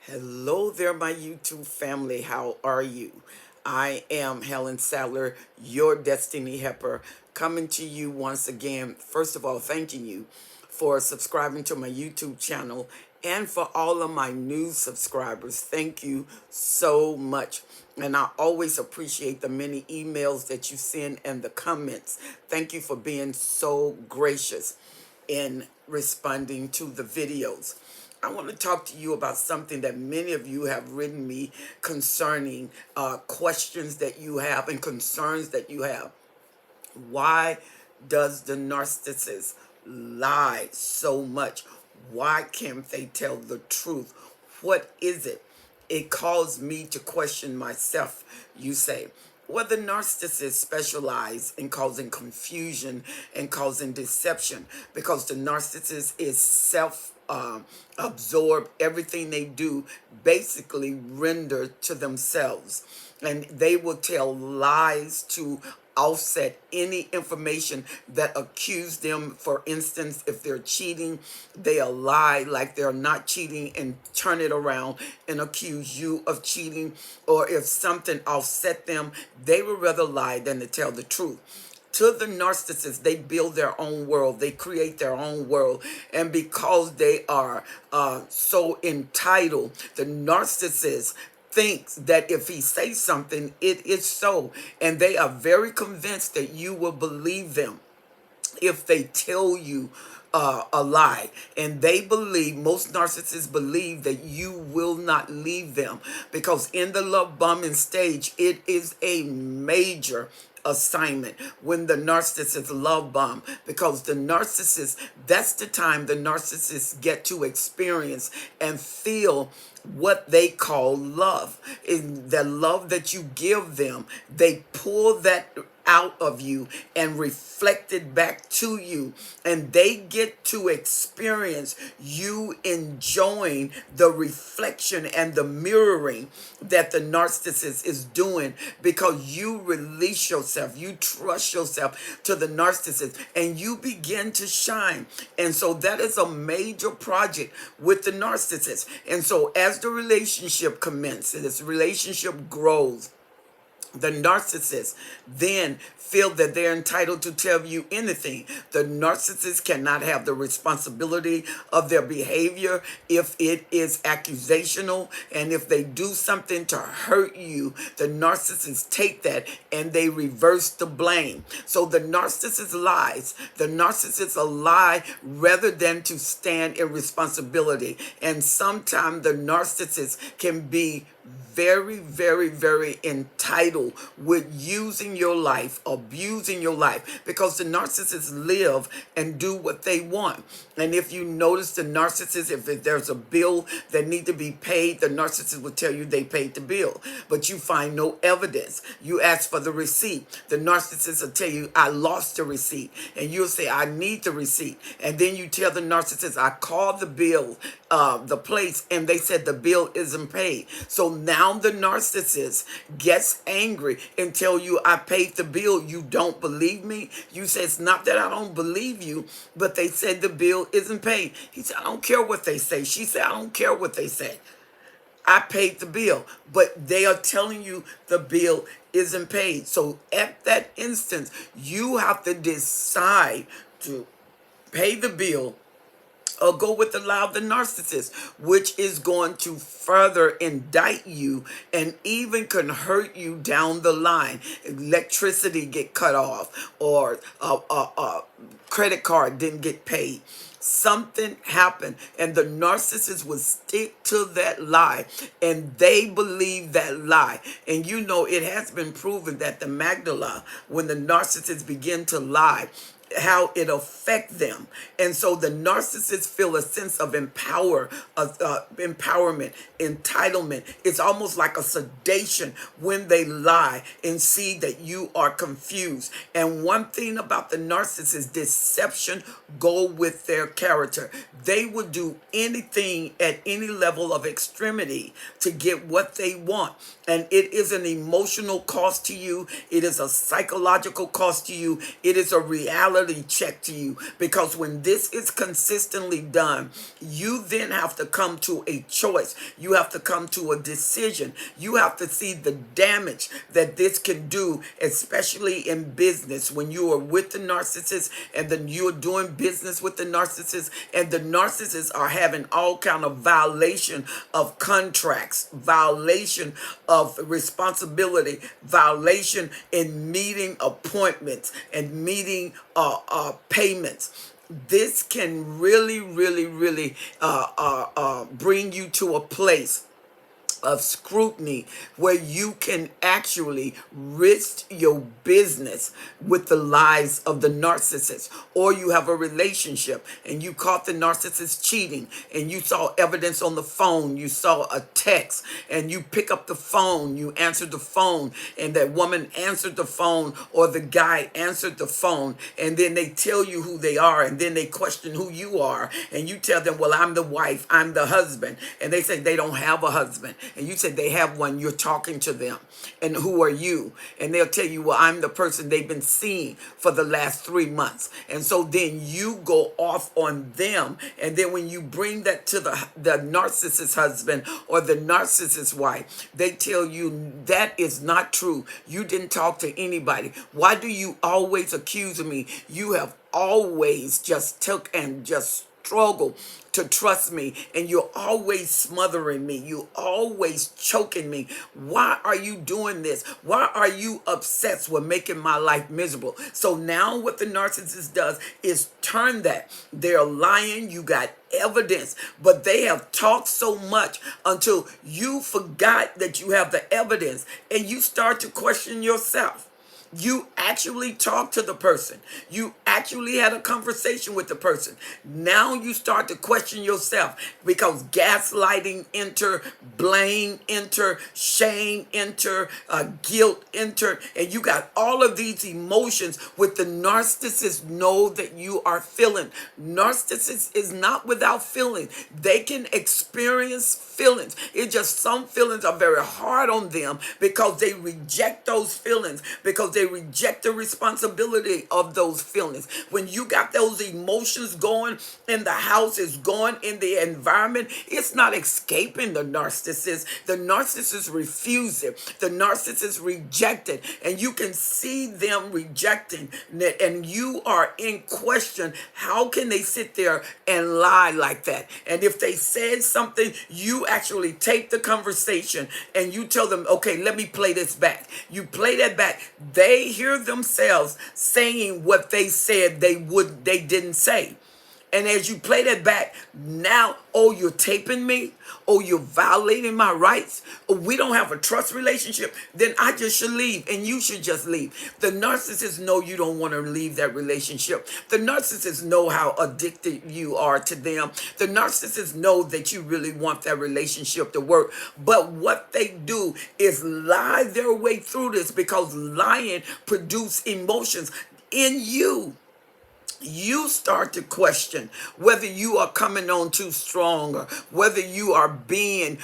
Hello there, my YouTube family. How are you? I am Helen Sadler, your Destiny Helper, coming to you once again. First of all, thanking you for subscribing to my YouTube channel and for all of my new subscribers. Thank you so much. And I always appreciate the many emails that you send and the comments. Thank you for being so gracious in responding to the videos. I want to talk to you about something that many of you have written me concerning questions that you have and concerns that you have. Why does the narcissist lie so much? Why can't they tell the truth? What is it? It caused me to question myself, you say. Well, the narcissists specialize in causing confusion and causing deception because the narcissist is absorbed. Everything they do basically render to themselves. And they will tell lies to offset any information that accuse them. For instance, if they're cheating, they'll lie like they're not cheating and turn it around and accuse you of cheating. Or if something offset them, they would rather lie than to tell the truth. To the narcissist, they build their own world. They create their own world. And because they are so entitled, the narcissist thinks that if he says something, it is so. And they are very convinced that you will believe them if they tell you a lie. And they believe, most narcissists believe, that you will not leave them, because in the love bombing stage, it is a major assignment when the narcissist love bomb, because the narcissist, that's the time the narcissists get to experience and feel what they call love. In the love that you give them, they pull that out of you and reflect it back to you, and they get to experience you enjoying the reflection and the mirroring that the narcissist is doing, because you release yourself, you trust yourself to the narcissist, and you begin to shine. And so that is a major project with the narcissist. And so as the relationship commences, this relationship grows, the narcissist then feel that they're entitled to tell you anything. The narcissist cannot have the responsibility of their behavior if it is accusational, and if they do something to hurt you, the narcissists take that and they reverse the blame. So the narcissist lies. The narcissists lie rather than to stand in responsibility. And sometimes the narcissist can be very, very, very entitled with using your life, abusing your life, because the narcissists live and do what they want. And if you notice, the narcissist, if there's a bill that need to be paid, the narcissist will tell you they paid the bill, but you find no evidence. You ask for the receipt. The narcissist will tell you, I lost the receipt. And you'll say, I need the receipt. And then you tell the narcissist, I called the bill, the place, and they said the bill isn't paid. So now the narcissist gets angry and tell you, I paid the bill. You don't believe me? You say, it's not that I don't believe you, but they said the bill isn't paid. He said, I don't care what they say. She said, I don't care what they say. I paid the bill, but they are telling you the bill isn't paid. So at that instance, you have to decide to pay the bill or go with the lie of the narcissist, which is going to further indict you and even can hurt you down the line. Electricity get cut off, or credit card didn't get paid. Something happened, and the narcissist would stick to that lie, and they believe that lie. And you know, it has been proven that the Magdala, when the narcissists begin to lie, how it affect them. And so the narcissists feel a sense of empowerment, entitlement. It's almost like a sedation when they lie and see that you are confused. And one thing about the narcissist, deception go with their character. They will do anything at any level of extremity to get what they want. And it is an emotional cost to you. It is a psychological cost to you. It is a reality reality check to you, because when this is consistently done, you then have to come to a choice. You have to come to a decision. You have to see the damage that this can do, especially in business, when you are with the narcissist and then you're doing business with the narcissist, and the narcissists are having all kind of violation of contracts, violation of responsibility, violation in meeting appointments and meeting payments. This can really, really, really bring you to a place of scrutiny where you can actually risk your business with the lies of the narcissist. Or you have a relationship and you caught the narcissist cheating and you saw evidence on the phone, you saw a text, and you pick up the phone, you answered the phone, and that woman answered the phone or the guy answered the phone, and then they tell you who they are, and then they question who you are, and you tell them, well, I'm the wife, I'm the husband, and they say they don't have a husband, and you said they have one. You're talking to them, and who are you? And they'll tell you, well, I'm the person they've been seeing for the last 3 months. And so then you go off on them, and then when you bring that to the narcissist husband or the narcissist wife, they tell you that is not true. You didn't talk to anybody. Why do you always accuse me? You have always just took and just struggle to trust me, and you're always smothering me, you always choking me. Why are you doing this? Why are you obsessed with making my life miserable? So now what the narcissist does is turn that. They're lying, you got evidence, but they have talked so much until you forgot that you have the evidence, and you start to question yourself. You actually talked to the person. You actually had a conversation with the person. Now you start to question yourself, because gaslighting enter, blame enter, shame enter, guilt enter, and you got all of these emotions with the narcissist know that you are feeling. Narcissist is not without feeling. They can experience feelings. It's just some feelings are very hard on them because they reject those feelings, because they reject the responsibility of those feelings. When you got those emotions going in the house, is going in the environment, it's not escaping the narcissist. The narcissist refuse it. The narcissist reject it. And you can see them rejecting it, and you are in question. How can they sit there and lie like that? And if they said something, you actually take the conversation and you tell them, okay, let me play this back. You play that back. They hear themselves saying what they said they didn't say. And as you play that back, now, oh, you're taping me? Oh, you're violating my rights? Oh, we don't have a trust relationship? Then I just should leave, and you should just leave. The narcissists know you don't want to leave that relationship. The narcissists know how addicted you are to them. The narcissists know that you really want that relationship to work. But what they do is lie their way through this, because lying produces emotions in you. You start to question whether you are coming on too strong, or whether you are being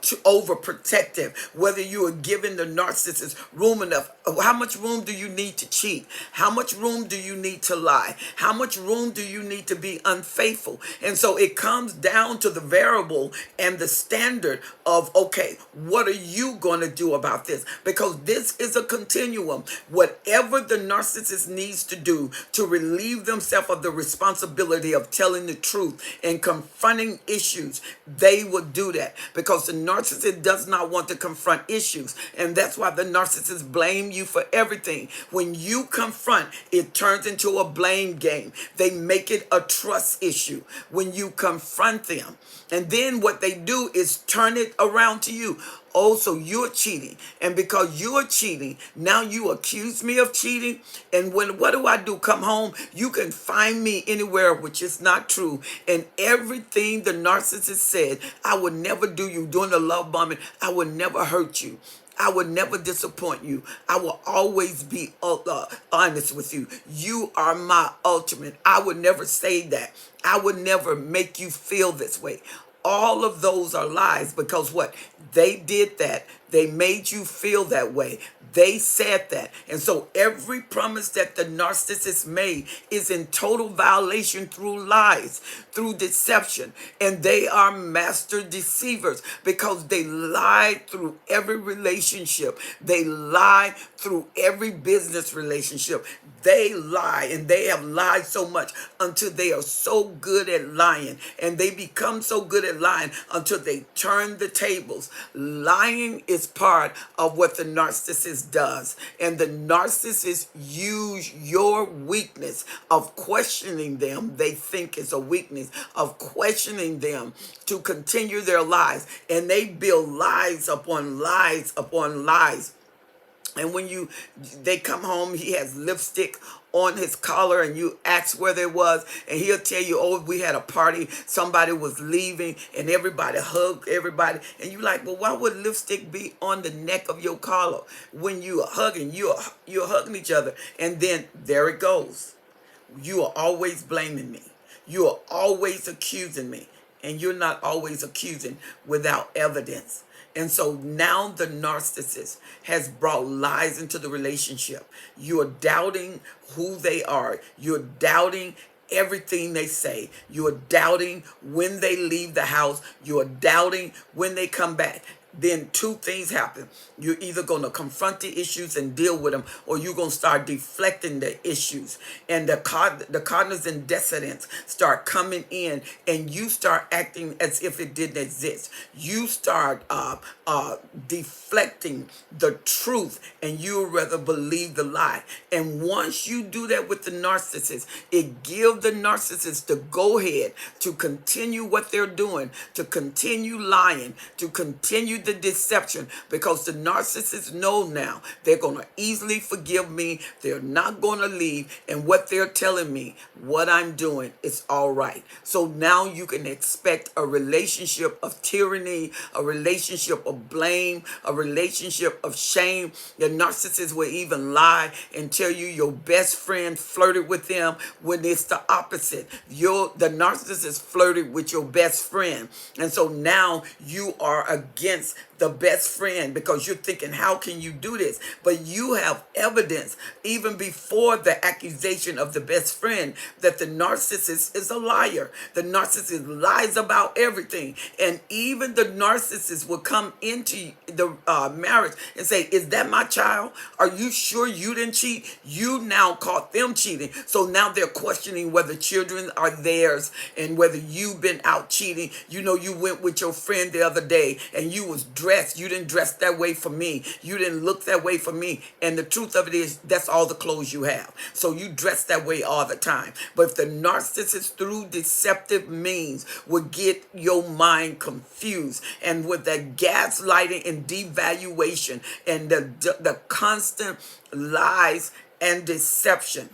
too overprotective, whether you are giving the narcissist room enough. How much room do you need to cheat? How much room do you need to lie? How much room do you need to be unfaithful? And so it comes down to the variable and the standard of, okay, what are you going to do about this? Because this is a continuum. Whatever the narcissist needs to do to relieve themselves of the responsibility of telling the truth and confronting issues, they would do that, because the narcissist does not want to confront issues. And that's why the narcissist blame you for everything. When you confront, it turns into a blame game. They make it a trust issue when you confront them. And then what they do is turn it around to you. Oh, so you're cheating. And because you're cheating, now you accuse me of cheating. And what do I do? Come home, you can find me anywhere, which is not true. And everything the narcissist said, I would never do you during the love bombing. I would never hurt you. I would never disappoint you. I will always be honest with you. You are my ultimate. I would never say that. I would never make you feel this way. All of those are lies, because what? They did that They made you feel that way. They said that. And so every promise that the narcissist made is in total violation through lies, through deception. And they are master deceivers because they lie through every relationship. They lie through every business relationship. They lie, and they have lied so much until they are so good at lying. And they become so good at lying until they turn the tables. Lying is part of what the narcissist does. And the narcissist use your weakness of questioning them. They think it's a weakness of questioning them to continue their lies. And they build lies upon lies upon lies. And when they come home, he has lipstick on his collar, and you ask where they was, and he'll tell you, oh, we had a party, somebody was leaving, and everybody hugged everybody. And you like, well, why would lipstick be on the neck of your collar when you are hugging? You're hugging each other. And then there it goes. You are always blaming me. You are always accusing me. And you're not always accusing without evidence. And so now the narcissist has brought lies into the relationship. You're doubting who they are. You're doubting everything they say. You're doubting when they leave the house. You're doubting when they come back. Then two things happen. You're either going to confront the issues and deal with them, or you're going to start deflecting the issues. And the cardinals and descendants start coming in, and you start acting as if it didn't exist. You start deflecting the truth, and you rather believe the lie. And once you do that with the narcissist, it gives the narcissist the go-ahead to continue what they're doing, to continue lying, to continue the deception, because the narcissists know now they're going to easily forgive me. They're not going to leave. And what they're telling me, what I'm doing, is all right. So now you can expect a relationship of tyranny, a relationship of blame, a relationship of shame. The narcissist will even lie and tell you your best friend flirted with them when it's the opposite. The narcissist flirted with your best friend. And so now you are against the best friend because you're thinking, how can you do this? But you have evidence even before the accusation of the best friend that the narcissist is a liar. The narcissist lies about everything. And even the narcissist will come into the marriage and say, is that my child? Are you sure you didn't cheat? You now caught them cheating. So now they're questioning whether children are theirs and whether you've been out cheating. You know, you went with your friend the other day and you was dressed. You didn't dress that way for me. You didn't look that way for me. And the truth of it is, that's all the clothes you have. So you dress that way all the time. But if the narcissist through deceptive means would get your mind confused, and with that gaslighting and devaluation and the constant lies and deception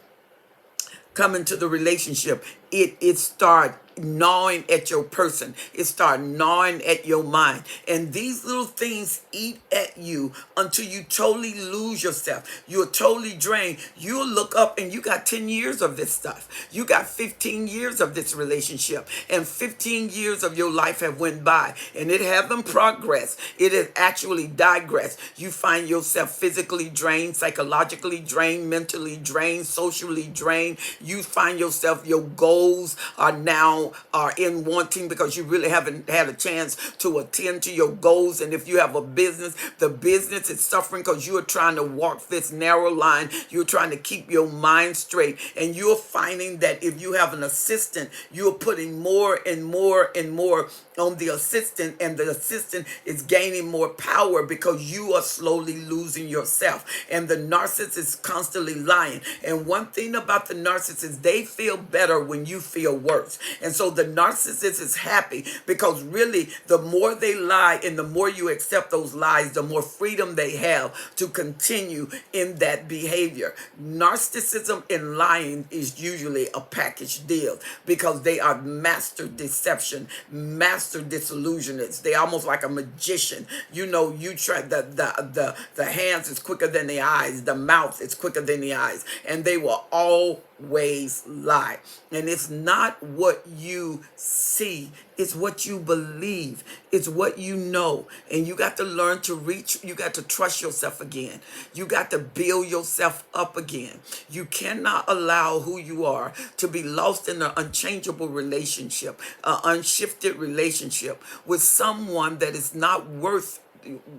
come into the relationship, it start gnawing at your person. It start gnawing at your mind. And these little things eat at you until you totally lose yourself. You're totally drained. You'll look up and you got 10 years of this stuff. You got 15 years of this relationship. And 15 years of your life have went by. And it haven't progressed. It has actually digressed. You find yourself physically drained, psychologically drained, mentally drained, socially drained. You find yourself, your goals are in wanting because you really haven't had a chance to attend to your goals. And if you have a business, the business is suffering because you are trying to walk this narrow line. You're trying to keep your mind straight. And you're finding that if you have an assistant, you're putting more and more and more on the assistant, and the assistant is gaining more power because you are slowly losing yourself. And the narcissist is constantly lying. And one thing about the narcissist, they feel better when you feel worse. And so the narcissist is happy because really the more they lie and the more you accept those lies, the more freedom they have to continue in that behavior. Narcissism and lying is usually a package deal because they are master deception, master disillusionists. They almost like a magician. You know, you try the hands is quicker than the eyes, the mouth is quicker than the eyes, and they will always always lie. And it's not what you see, it's what you believe, it's what you know. And you got to learn to reach, you got to trust yourself again. You got to build yourself up again. You cannot allow who you are to be lost in an unchangeable relationship, an unshifted relationship with someone that is not worth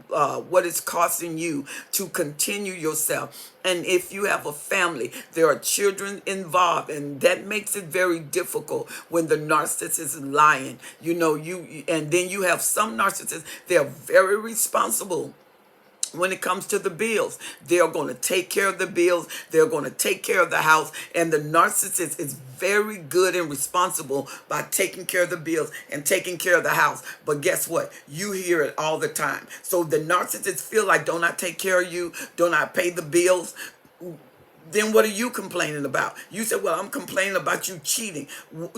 what it's costing you to continue yourself. And if you have a family, there are children involved, and that makes it very difficult when the narcissist is lying. And then you have some narcissists, they're very responsible when it comes to the bills. They're going to take care of the bills. They're going to take care of the house. And the narcissist is very good and responsible by taking care of the bills and taking care of the house. But guess what? You hear it all the time. So the narcissists feel like, don't I take care of you? Don't I pay the bills? Then what are you complaining about? You said, well, I'm complaining about you cheating.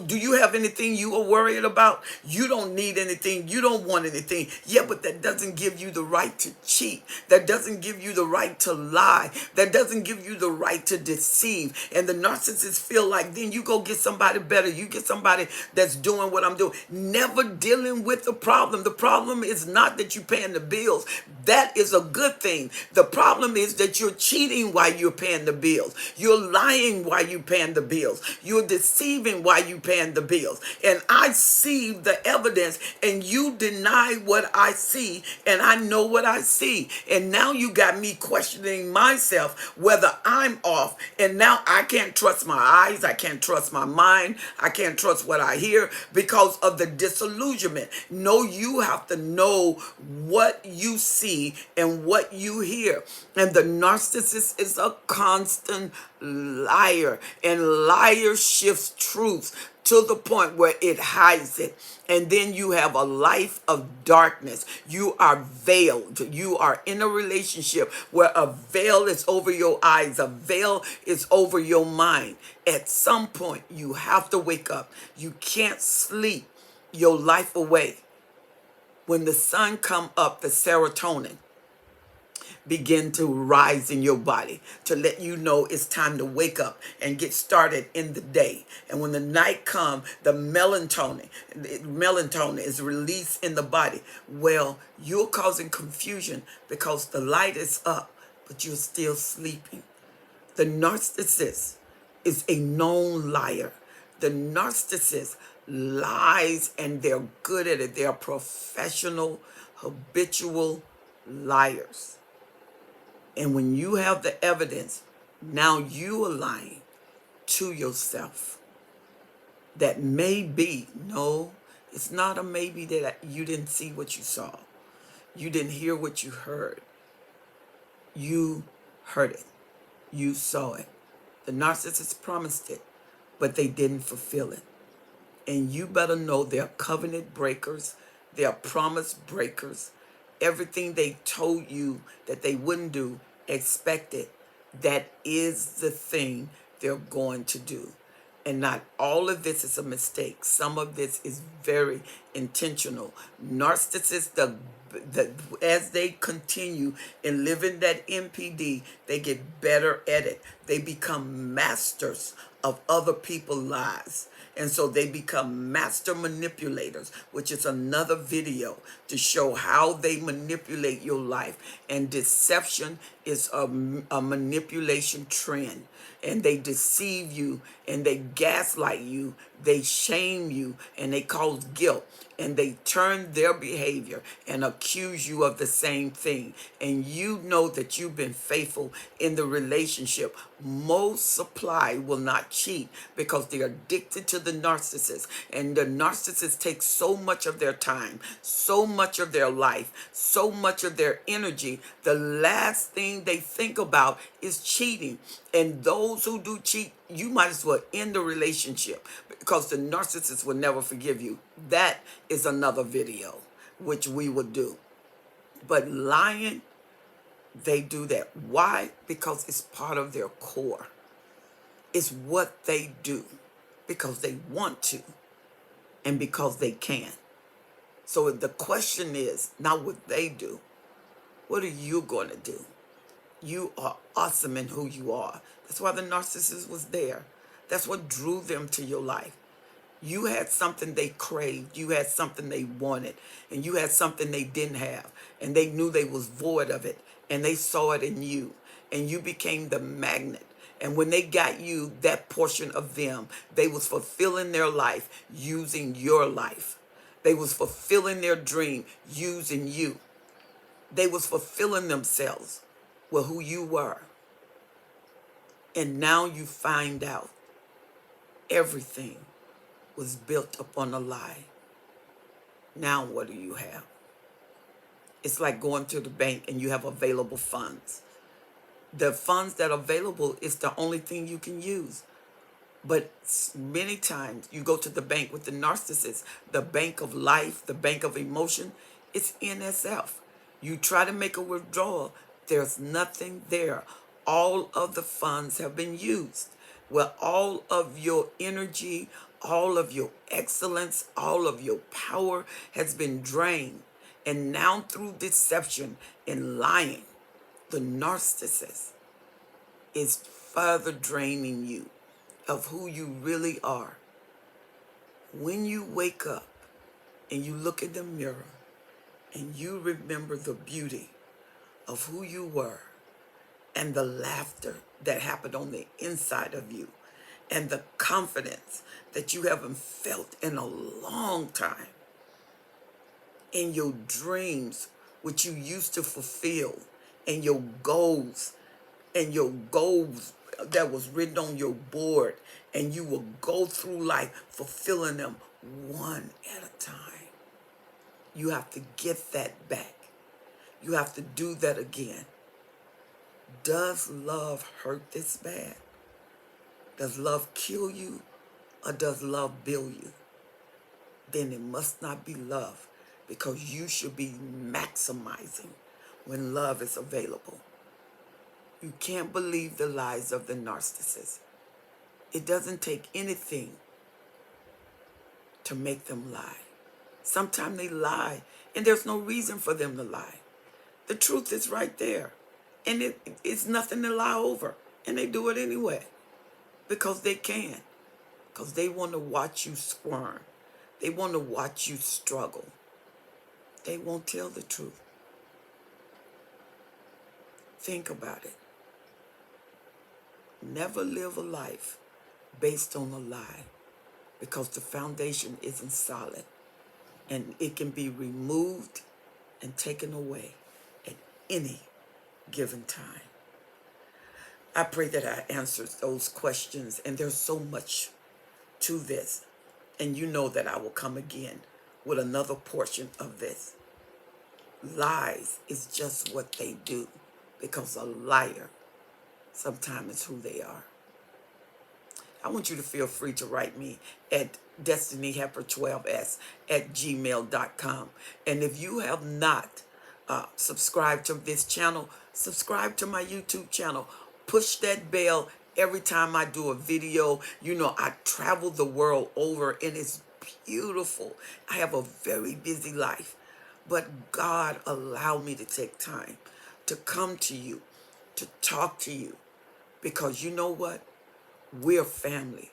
Do you have anything you are worried about? You don't need anything. You don't want anything. Yeah, but that doesn't give you the right to cheat. That doesn't give you the right to lie. That doesn't give you the right to deceive. And the narcissists feel like, then you go get somebody better. You get somebody that's doing what I'm doing. Never dealing with the problem. The problem is not that you're paying the bills. That is a good thing. The problem is that you're cheating while you're paying the bills. You're lying while you're paying the bills. You're deceiving while you're paying the bills. And I see the evidence, and you deny what I see, and I know what I see. And now you got me questioning myself whether I'm off. And now I can't trust my eyes. I can't trust my mind. I can't trust what I hear because of the disillusionment. No, you have to know what you see and what you hear. And the narcissist is a constant liar, and liar shifts truth to the point where it hides it. And then you have a life of darkness. You are veiled. You are in a relationship where a veil is over your eyes, a veil is over your mind. At some point, you have to wake up. You can't sleep your life away. When the sun come up, the serotonin begin to rise in your body to let you know it's time to wake up and get started in the day. And when the night comes, the melatonin is released in the body. Well, you're causing confusion because the light is up, but you're still sleeping. The narcissist is a known liar. The narcissist lies, and they're good at it. They are professional, habitual liars. And when you have the evidence, now you are lying to yourself. That maybe, no, it's not a maybe that you didn't see what you saw. You didn't hear what you heard. You heard it. You saw it. The narcissist promised it, but they didn't fulfill it. And you better know they're covenant breakers. They're promise breakers. Everything they told you that they wouldn't do, expect it. That is the thing they're going to do. And not all of this is a mistake. Some of this is very intentional. Narcissists, as they continue in living that MPD, they get better at it. They become masters of other people's lives. And so they become master manipulators, which is another video to show how they manipulate your life. And deception is a manipulation trend. And they deceive you, and they gaslight you, they shame you, and they cause guilt. And they turn their behavior and accuse you of the same thing. And you know that you've been faithful in the relationship. Most supply will not cheat because they're addicted to the narcissist. And the narcissist takes so much of their time, so much of their life, so much of their energy. The last thing they think about is cheating. And those who do cheat, you might as well end the relationship because the narcissist will never forgive you. That is another video, which we will do. But lying, they do that. Why? Because it's part of their core. It's what they do because they want to and because they can. So the question is not what they do. What are you going to do? You are awesome in who you are. That's why the narcissist was there. That's what drew them to your life. You had something they craved. You had something they wanted. And you had something they didn't have. And they knew they was void of it. And they saw it in you. And you became the magnet. And when they got you, that portion of them, they was fulfilling their life using your life. They was fulfilling their dream using you. They was fulfilling themselves with who you were. And now you find out everything was built upon a lie. Now what do you have? It's like going to the bank and you have available funds. The funds that are available is the only thing you can use. But many times you go to the bank with the narcissist, the bank of life, the bank of emotion, it's NSF. You try to make a withdrawal, there's nothing there. All of the funds have been used. Well, all of your energy, all of your excellence, all of your power has been drained. And now through deception and lying, the narcissist is further draining you of who you really are. When you wake up and you look in the mirror and you remember the beauty of who you were and the laughter that happened on the inside of you and the confidence that you haven't felt in a long time, in your dreams, which you used to fulfill, and your goals that was written on your board, and you will go through life fulfilling them one at a time. You have to get that back. You have to do that again. Does love hurt this bad? Does love kill you, or does love build you? Then it must not be love, because you should be maximizing when love is available. You can't believe the lies of the narcissist. It doesn't take anything to make them lie. Sometimes they lie, and there's no reason for them to lie. The truth is right there, and it's nothing to lie over, and they do it anyway because they can, because they want to watch you squirm. They want to watch you struggle. They won't tell the truth. Think about it. Never live a life based on a lie, because the foundation isn't solid, and it can be removed and taken away at any given time. I pray that I answered those questions, and there's so much to this, and you know that I will come again with another portion of this. Lies is just what they do, because a liar sometimes is who they are. I want you to feel free to write me at destinyhelper12s@gmail.com. And if you have not subscribed to this channel, subscribe to my YouTube channel. Push that bell every time I do a video. You know, I travel the world over, and it's beautiful. I have a very busy life, but God allowed me to take time to come to you, to talk to you, because you know what? We're family.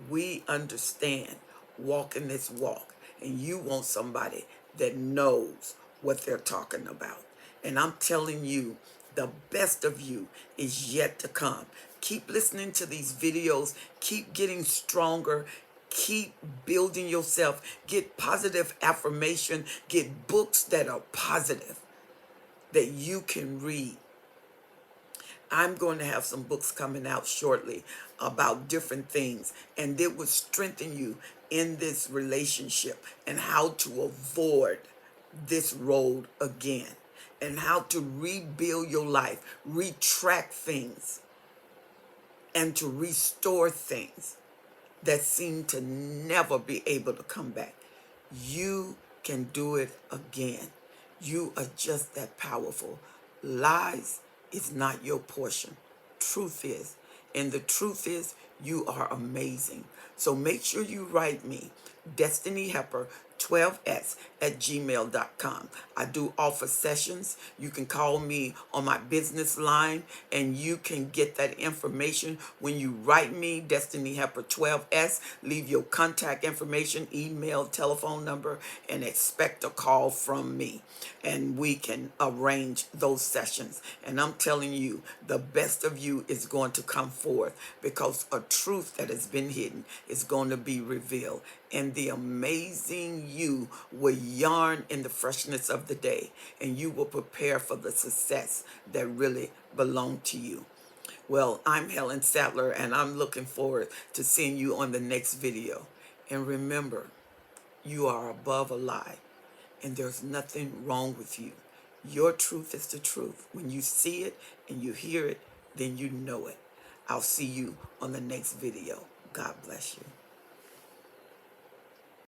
We understand walking this walk, and you want somebody that knows what they're talking about. And I'm telling you, the best of you is yet to come. Keep listening to these videos. Keep getting stronger. Keep building yourself. Get positive affirmation. Get books that are positive that you can read. I'm going to have some books coming out shortly about different things, and it will strengthen you in this relationship and how to avoid this road again, and how to rebuild your life, retract things, and to restore things that seem to never be able to come back. You can do it again. You are just that powerful. Lies is not your portion. Truth is. And the truth is, you are amazing. So make sure you write me, Destiny Helper 12s@gmail.com. I do offer sessions. You can call me on my business line and you can get that information when you write me, Destiny Helper 12s. Leave your contact information, email, telephone number, and expect a call from me. And we can arrange those sessions. And I'm telling you, the best of you is going to come forth because a truth that has been hidden is going to be revealed. And the amazing you will yarn in the freshness of the day, and you will prepare for the success that really belong to you. Well, I'm Helen Sattler, and I'm looking forward to seeing you on the next video. And remember, you are above a lie, and there's nothing wrong with you. Your truth is the truth. When you see it and you hear it, then you know it. I'll see you on the next video. God bless you.